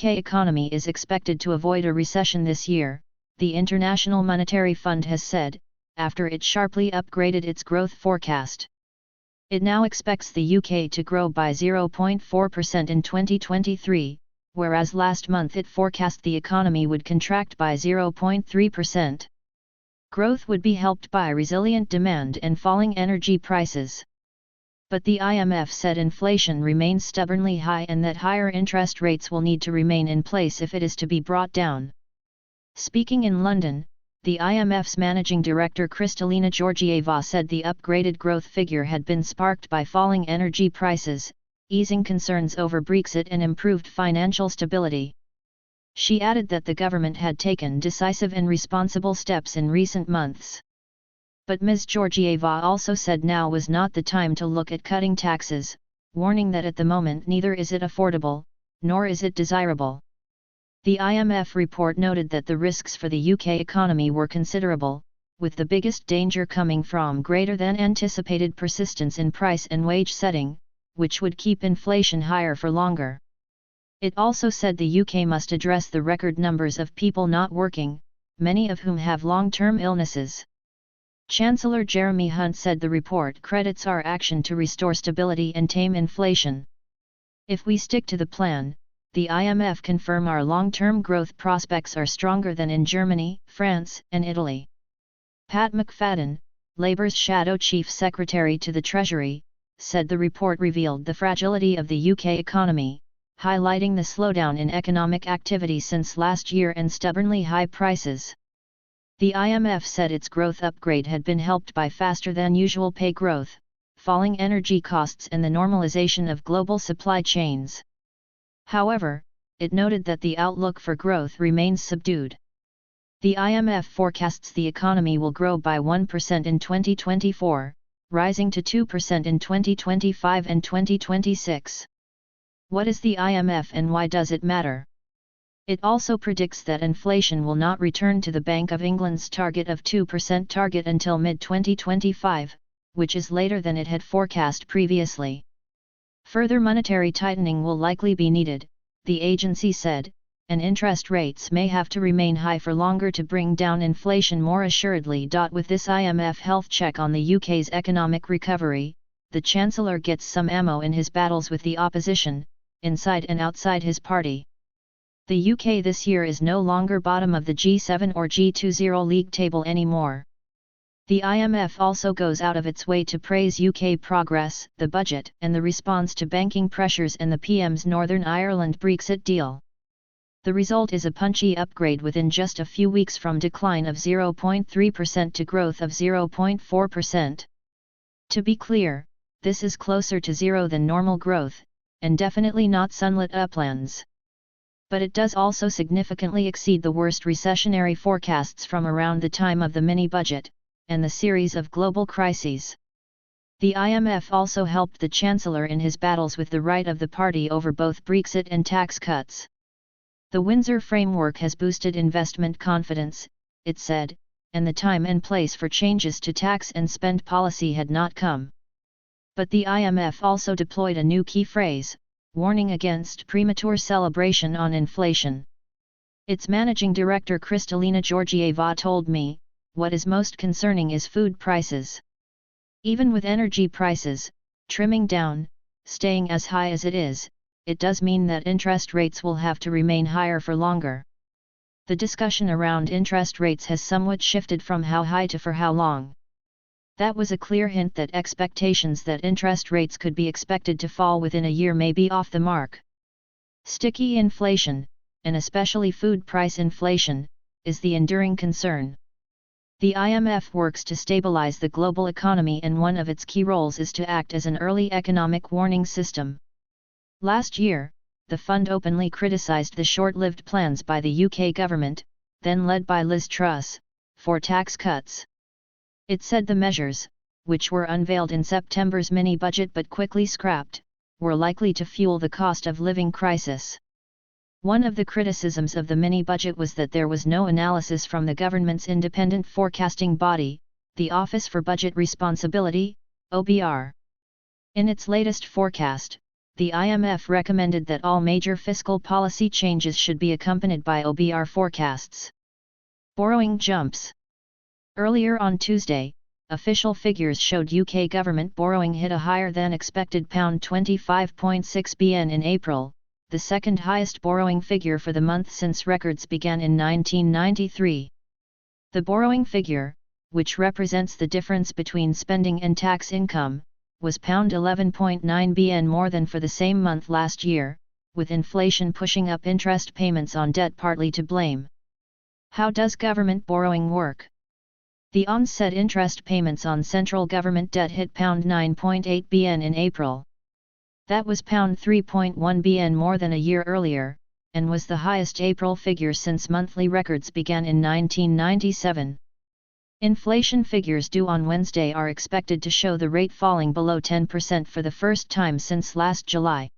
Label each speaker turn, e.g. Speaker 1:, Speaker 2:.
Speaker 1: UK economy is expected to avoid a recession this year, the International Monetary Fund has said, after it sharply upgraded its growth forecast. It now expects the UK to grow by 0.4% in 2023, whereas last month it forecast the economy would contract by 0.3%. Growth would be helped by resilient demand and falling energy prices. But the IMF said inflation remains stubbornly high and that higher interest rates will need to remain in place if it is to be brought down. Speaking in London, the IMF's managing director Kristalina Georgieva said the upgraded growth figure had been sparked by falling energy prices, easing concerns over Brexit and improved financial stability. She added that the government had taken decisive and responsible steps in recent months. But Ms. Georgieva also said now was not the time to look at cutting taxes, warning that at the moment neither is it affordable, nor is it desirable. The IMF report noted that the risks for the UK economy were considerable, with the biggest danger coming from greater than anticipated persistence in price and wage setting, which would keep inflation higher for longer. It also said the UK must address the record numbers of people not working, many of whom have long-term illnesses. Chancellor Jeremy Hunt said the report credits our action to restore stability and tame inflation. If we stick to the plan, the IMF confirm our long-term growth prospects are stronger than in Germany, France, and Italy. Pat McFadden, Labour's shadow chief secretary to the Treasury, said the report revealed the fragility of the UK economy, highlighting the slowdown in economic activity since last year and stubbornly high prices. The IMF said its growth upgrade had been helped by faster than usual pay growth, falling energy costs and the normalization of global supply chains. However, it noted that the outlook for growth remains subdued. The IMF forecasts the economy will grow by 1% in 2024, rising to 2% in 2025 and 2026. What is the IMF and why does it matter? It also predicts that inflation will not return to the Bank of England's target of 2% target until mid-2025, which is later than it had forecast previously. Further monetary tightening will likely be needed, the agency said, and interest rates may have to remain high for longer to bring down inflation more assuredly. With this IMF health check on the UK's economic recovery, the Chancellor gets some ammo in his battles with the opposition, inside and outside his party. The UK this year is no longer bottom of the G7 or G20 league table anymore. The IMF also goes out of its way to praise UK progress, the budget, and the response to banking pressures and the PM's Northern Ireland Brexit deal. The result is a punchy upgrade within just a few weeks from decline of 0.3% to growth of 0.4%. To be clear, this is closer to zero than normal growth, and definitely not sunlit uplands. But it does also significantly exceed the worst recessionary forecasts from around the time of the mini-budget, and the series of global crises. The IMF also helped the Chancellor in his battles with the right of the party over both Brexit and tax cuts. The Windsor framework has boosted investment confidence, it said, and the time and place for changes to tax and spend policy had not come. But the IMF also deployed a new key phrase, warning against premature celebration on inflation. Its managing director Kristalina Georgieva told me, "What is most concerning is food prices. Even with energy prices trimming down, staying as high as it is, it does mean that interest rates will have to remain higher for longer." The discussion around interest rates has somewhat shifted from how high to for how long. That was a clear hint that expectations that interest rates could be expected to fall within a year may be off the mark. Sticky inflation, and especially food price inflation, is the enduring concern. The IMF works to stabilize the global economy, and one of its key roles is to act as an early economic warning system. Last year, the fund openly criticized the short-lived plans by the UK government, then led by Liz Truss, for tax cuts. It said the measures, which were unveiled in September's mini-budget but quickly scrapped, were likely to fuel the cost of living crisis. One of the criticisms of the mini-budget was that there was no analysis from the government's independent forecasting body, the Office for Budget Responsibility, OBR. In its latest forecast, the IMF recommended that all major fiscal policy changes should be accompanied by OBR forecasts. Borrowing jumps. Earlier on Tuesday, official figures showed UK government borrowing hit a higher than expected £25.6 billion in April, the second highest borrowing figure for the month since records began in 1993. The borrowing figure, which represents the difference between spending and tax income, was £11.9 billion more than for the same month last year, with inflation pushing up interest payments on debt partly to blame. How does government borrowing work? The onset interest payments on central government debt hit £9.8 billion in April. That was £3.1 billion more than a year earlier, and was the highest April figure since monthly records began in 1997. Inflation figures due on Wednesday are expected to show the rate falling below 10% for the first time since last July.